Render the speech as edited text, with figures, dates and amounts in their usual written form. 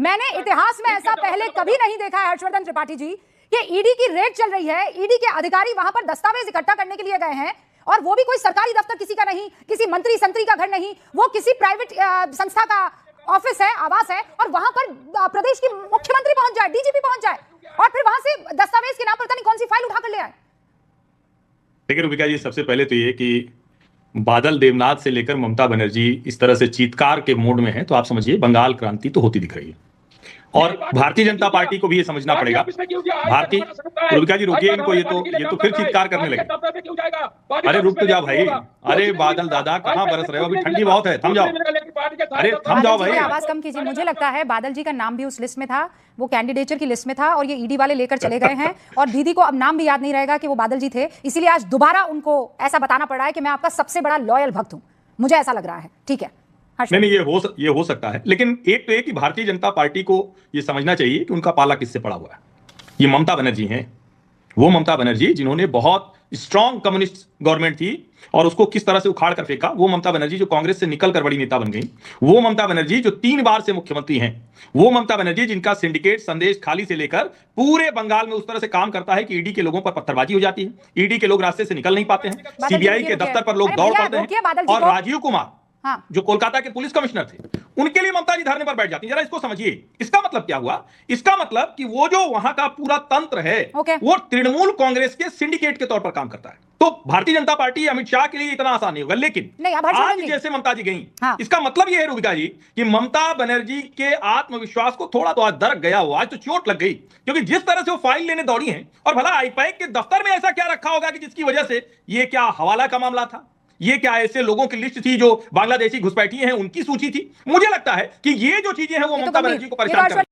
मैंने इतिहास में ऐसा पहले कभी नहीं देखा है हर्षवर्धन त्रिपाठी जी कि ईडी की रेड चल रही है, ईडी के अधिकारी वहां पर दस्तावेज इकट्ठा करने के लिए गए हैं और वो भी कोई सरकारी दफ्तर किसी का नहीं, किसी मंत्री संतरी का घर नहीं, वो किसी प्राइवेट संस्था का ऑफिस है, आवास है, और वहां पर प्रदेश की मुख्यमंत्री पहुंच जाए, डीजीपी पहुंच जाए और फिर वहां से दस्तावेज के नाम पर पता नहीं कौन सी फाइल उठाकर ले आए। देखिए रूबिका जी, सबसे पहले तो ये कि बादल देवनाथ से लेकर ममता बनर्जी इस तरह से चीत्कार के मोड में है, तो आप समझिए बंगाल क्रांति तो होती दिख रही है। और भारतीय जनता पार्टी को भी ये समझना पड़ेगा। भारतीय रूबिका जी रुकिए, इनको ये तो फिर चीत्कार करने लगे। अरे रुक तो जाओ भाई, अरे बादल दादा कहां बरस रहे हो, अभी ठंडी बहुत है, थम जाओ। अरे थम जाओ भाई, आवाज कम कीजिए। मुझे लगता है बादल जी का नाम भी उस लिस्ट में था, वो कैंडिडेचर की लिस्ट में था और ये ईडी वाले लेकर चले गए हैं और दीदी को अब नाम भी याद नहीं रहेगा कि वो बादल जी थे, इसीलिए आज दोबारा उनको ऐसा बताना पड़ रहा है कि मैं आपका सबसे बड़ा लॉयल भक्त हूं। मुझे ऐसा लग रहा है। ठीक है, नहीं ये हो सकता है, लेकिन एक तो एक कि भारतीय जनता पार्टी को ये समझना चाहिए कि उनका पाला किससे पड़ा हुआ है। ये ममता बनर्जी हैं, वो ममता बनर्जी जिन्होंने बहुत स्ट्रांग कम्युनिस्ट गवर्नमेंट थी और उसको किस तरह से उखाड़ कर फेंका, वो ममता बनर्जी जो कांग्रेस से निकलकर बड़ी नेता बन गई, वो ममता बनर्जी जो 3 बार से मुख्यमंत्री हैं, वो ममता बनर्जी जिनका सिंडिकेट संदेश खाली से लेकर पूरे बंगाल में उस तरह से काम करता है कि ईडी के लोगों पर पत्थरबाजी हो जाती है, ईडी के लोग रास्ते से निकल नहीं पाते हैं, सीबीआई के दफ्तर पर लोग दौड़ पड़ते हैं। और राजीव कुमार जो कोलकाता के पुलिस कमिश्नर थे, उनके लिए ममता जी धरने पर बैठ जाती हैं। जरा इसको समझिए, इसका मतलब क्या हुआ? इसका मतलब कि वो जो वहां का पूरा तंत्र है वो तृणमूल कांग्रेस के सिंडिकेट के तौर पर काम करता है। तो भारतीय जनता पार्टी अमित शाह के लिए इतना आसान नहीं होगा, लेकिन आज जैसे ममता जी गई, इसका मतलब यह है रूबिका जी कि ममता बनर्जी के आत्मविश्वास को थोड़ा तो आज दरक गया हो, आज तो चोट लग गई, क्योंकि जिस तरह से वो फाइल लेने दौड़ी हैं, और भला आईपैक के दफ्तर में ऐसा क्या रखा होगा कि जिसकी वजह से ये क्या हवाला का मामला था, ये क्या ऐसे लोगों की लिस्ट थी जो बांग्लादेशी घुसपैठिए हैं उनकी सूची थी। मुझे लगता है कि ये जो चीजें हैं वो ममता बनर्जी को परेशान कर